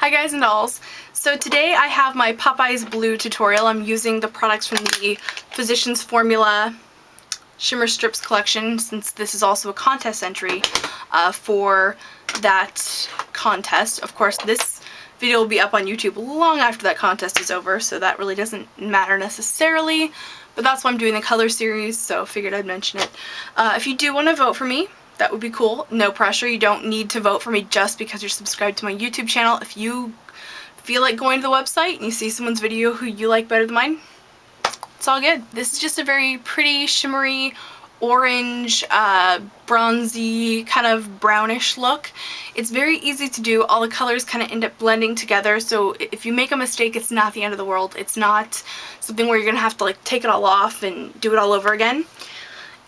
Hi guys and dolls. So today I have my Popeyez Blue tutorial. I'm using the products from the Physicians Formula Shimmer Strips collection, since this is also a contest entry for that contest. Of course, this video will be up on YouTube long after that contest is over, so that really doesn't matter necessarily, but that's why I'm doing the color series, so figured I'd mention it. If you do want to vote for me, that would be cool. No pressure. You don't need to vote for me just because you're subscribed to my YouTube channel. If you feel like going to the website and you see someone's video who you like better than mine, it's all good. This is just a very pretty, shimmery, orange, bronzy, kind of brownish look. It's very easy to do. All the colors kind of end up blending together, so if you make a mistake, it's not the end of the world. It's not something where you're gonna have to like take it all off and do it all over again.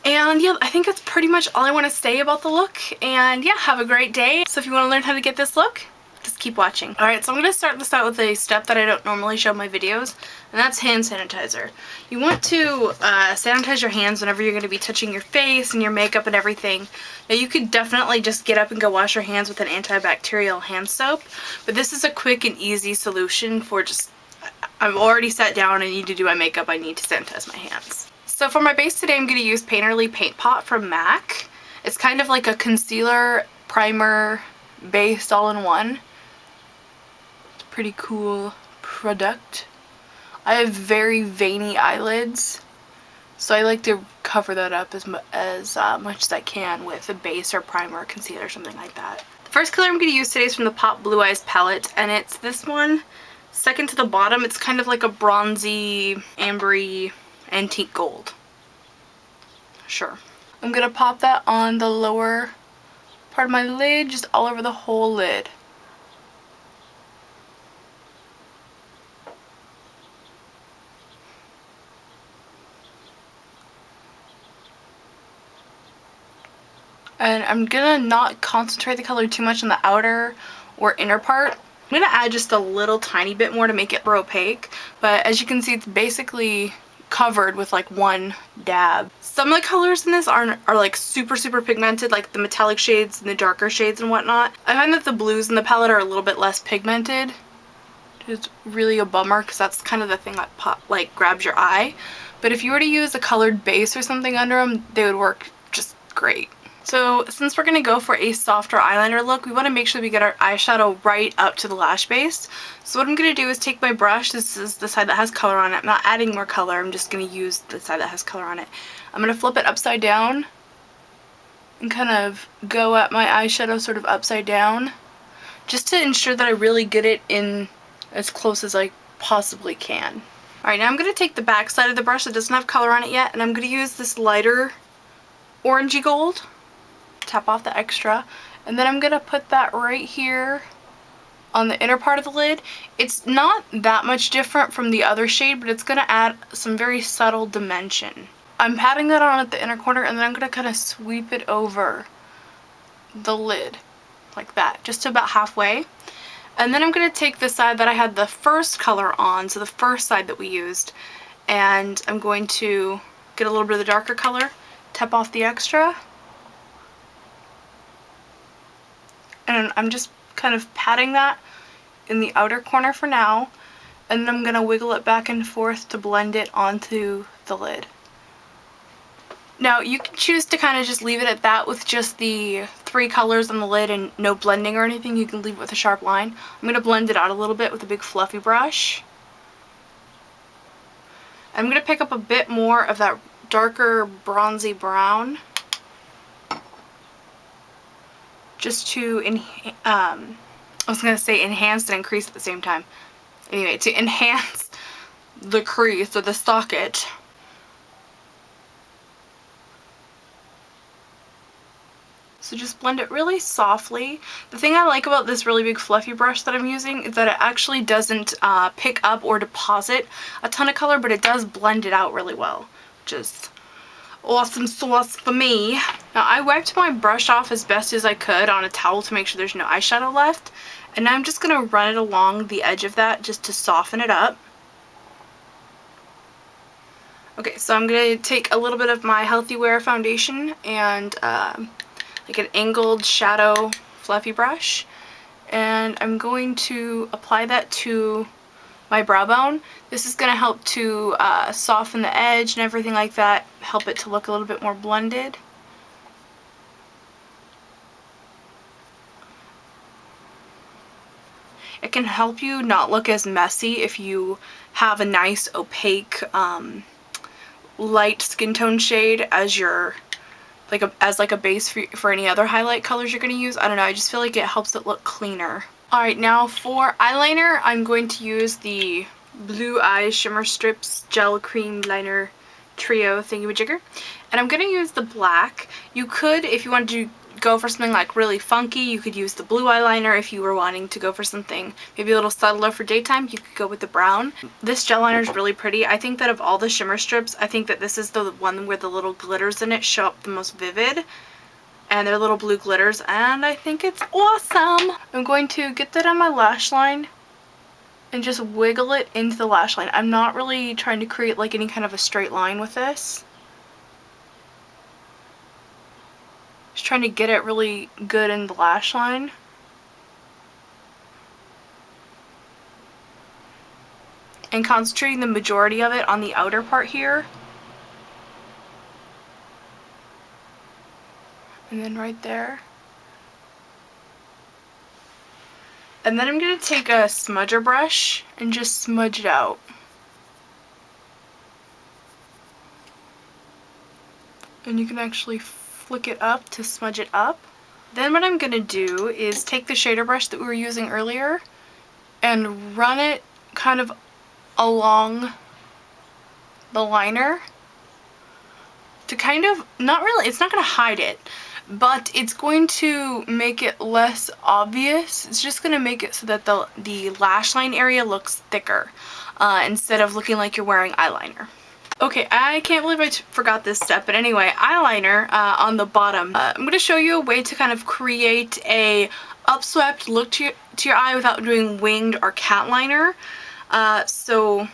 And yeah, I think that's pretty much all I want to say about the look. And yeah, have a great day. So if you want to learn how to get this look, just keep watching. Alright, so I'm going to start this out with a step that I don't normally show in my videos, and that's hand sanitizer. You want to sanitize your hands whenever you're going to be touching your face and your makeup and everything. Now you could definitely just get up and go wash your hands with an antibacterial hand soap, but this is a quick and easy solution for just, I'm already sat down, I need to do my makeup, I need to sanitize my hands. So for my base today, I'm going to use Painterly Paint Pot from MAC. It's kind of like a concealer, primer, base all in one. It's a pretty cool product. I have very veiny eyelids, so I like to cover that up as much as I can with a base or primer or concealer or something like that. The first color I'm going to use today is from the Pop Blue Eyes palette, and it's this one, second to the bottom. It's kind of like a bronzy, ambery, antique gold. Sure. I'm gonna pop that on the lower part of my lid, just all over the whole lid. And I'm gonna not concentrate the color too much on the outer or inner part. I'm gonna add just a little tiny bit more to make it more opaque, but as you can see, it's basically covered with like one dab. Some of the colors in this are like super pigmented, like the metallic shades and the darker shades and whatnot. I find that the blues in the palette are a little bit less pigmented. It's really a bummer because that's kind of the thing that grabs your eye. But if you were to use a colored base or something under them, they would work just great. So since we're going to go for a softer eyeliner look, we want to make sure we get our eyeshadow right up to the lash base. So what I'm going to do is take my brush, this is the side that has color on it, I'm not adding more color, I'm just going to use the side that has color on it. I'm going to flip it upside down and kind of go at my eyeshadow sort of upside down, just to ensure that I really get it in as close as I possibly can. Alright, now I'm going to take the back side of the brush that doesn't have color on it yet, and I'm going to use this lighter orangey gold. Tap off the extra, and then I'm gonna put that right here on the inner part of the lid. It's not that much different from the other shade, but it's gonna add some very subtle dimension. I'm patting that on at the inner corner, and then I'm gonna kind of sweep it over the lid like that, just to about halfway. And then I'm gonna take the side that I had the first color on, so the first side that we used, and I'm going to get a little bit of the darker color, tap off the extra, and I'm just kind of patting that in the outer corner for now, and then I'm going to wiggle it back and forth to blend it onto the lid. Now you can choose to kind of just leave it at that with just the three colors on the lid and no blending or anything. You can leave it with a sharp line. I'm going to blend it out a little bit with a big fluffy brush. I'm going to pick up a bit more of that darker bronzy brown, just to I was going to say enhance and increase at the same time. Anyway, to enhance the crease or the socket. So just blend it really softly. The thing I like about this really big fluffy brush that I'm using is that it actually doesn't pick up or deposit a ton of color, but it does blend it out really well, which is awesome sauce for me. Now I wiped my brush off as best as I could on a towel to make sure there's no eyeshadow left, and now I'm just going to run it along the edge of that just to soften it up. Okay, so I'm going to take a little bit of my Healthy Wear foundation and like an angled shadow fluffy brush, and I'm going to apply that to my brow bone. This is going to help to soften the edge and everything like that, help it to look a little bit more blended. It can help you not look as messy if you have a nice opaque light skin tone shade as your like a base for any other highlight colors you're going to use. I don't know, I just feel like it helps it look cleaner. Alright, now for eyeliner, I'm going to use the Blue Eye Shimmer Strips Gel Cream Liner Trio thingamajigger. And I'm going to use the black. You could, if you wanted to go for something like really funky, you could use the blue eyeliner. If you were wanting to go for something maybe a little subtler for daytime, you could go with the brown. This gel liner is really pretty. I think that of all the shimmer strips, I think that this is the one where the little glitters in it show up the most vivid. And they're little blue glitters, and I think it's awesome. I'm going to get that on my lash line and just wiggle it into the lash line. I'm not really trying to create like any kind of a straight line with this. Just trying to get it really good in the lash line. And concentrating the majority of it on the outer part here. And then right there. And then I'm going to take a smudger brush and just smudge it out. And you can actually flick it up to smudge it up. Then what I'm going to do is take the shader brush that we were using earlier and run it kind of along the liner to kind of, not really, it's not going to hide it, but it's going to make it less obvious. It's just going to make it so that the lash line area looks thicker instead of looking like you're wearing eyeliner. Okay, I can't believe I forgot this step, but anyway, eyeliner on the bottom. I'm going to show you a way to kind of create a upswept look to your eye without doing winged or cat liner. So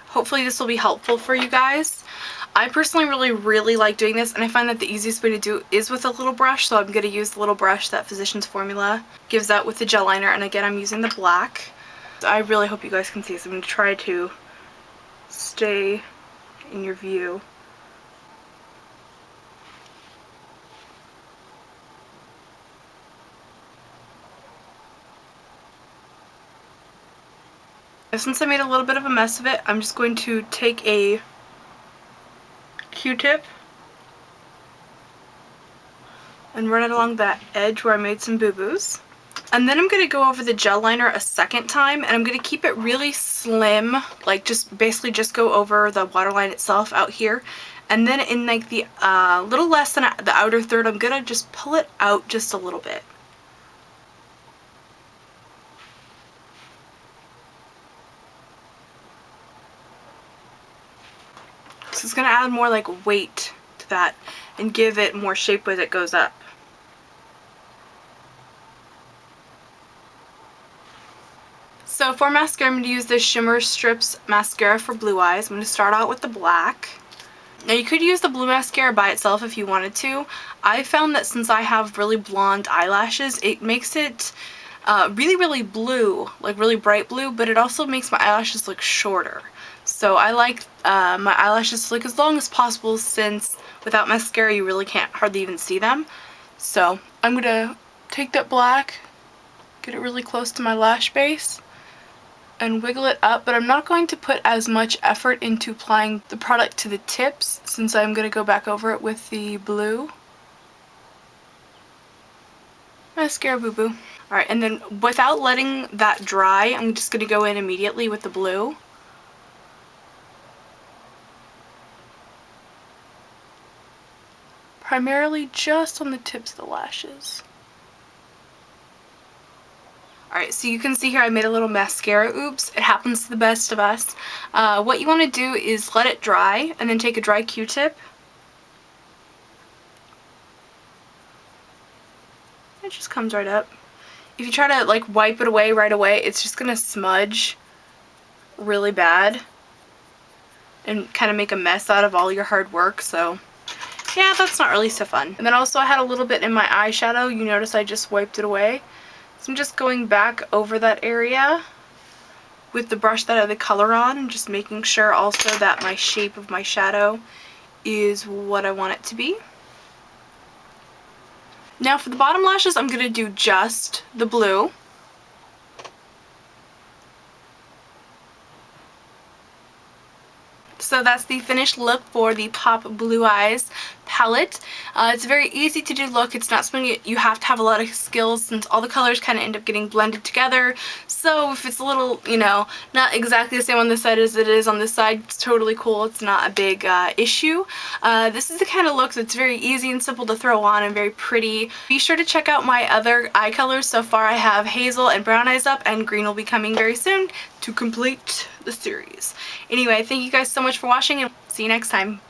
hopefully this will be helpful for you guys. I personally really like doing this, and I find that the easiest way to do it is with a little brush, so I'm going to use the little brush that Physicians Formula gives out with the gel liner, and again I'm using the black. So I really hope you guys can see this. I'm going to try to stay in your view. Since I made a little bit of a mess of it, I'm just going to take a Q-tip and run it along that edge where I made some boo-boos. And then I'm going to go over the gel liner a second time, and I'm going to keep it really slim, like just basically just go over the waterline itself out here. And then in like the little less than the outer third, I'm going to just pull it out just a little bit. So it's going to add more like weight to that and give it more shape as it goes up. So for mascara, I'm going to use this Shimmer Strips mascara for blue eyes. I'm going to start out with the black. Now you could use the blue mascara by itself if you wanted to. I found that since I have really blonde eyelashes, it makes it really blue, like really bright blue, but it also makes my eyelashes look shorter. So I like my eyelashes to look as long as possible, since without mascara you really can't hardly even see them. So I'm going to take that black, get it really close to my lash base, and wiggle it up, but I'm not going to put as much effort into applying the product to the tips, since I'm going to go back over it with the blue. Mascara boo-boo. Alright, and then without letting that dry, I'm just going to go in immediately with the blue. Primarily just on the tips of the lashes. Alright, so you can see here I made a little mascara oops. It happens to the best of us. What you want to do is let it dry, and then take a dry Q-tip. It just comes right up. If you try to like wipe it away right away, it's just going to smudge really bad and kind of make a mess out of all your hard work, so yeah, that's not really so fun. And then also I had a little bit in my eyeshadow. You notice I just wiped it away. So I'm just going back over that area with the brush that I had the color on and just making sure also that my shape of my shadow is what I want it to be. Now for the bottom lashes, I'm going to do just the blue. So that's the finished look for the Pop Blue Eyes palette. It's a very easy to do look. It's not something you have to have a lot of skills since all the colors kind of end up getting blended together. So if it's a little, you know, not exactly the same on this side as it is on this side, it's totally cool. It's not a big issue. This is the kind of look that's very easy and simple to throw on and very pretty. Be sure to check out my other eye colors. So far I have hazel and brown eyes up, and green will be coming very soon to complete the series. Anyway, thank you guys so much for watching, and see you next time. Bye.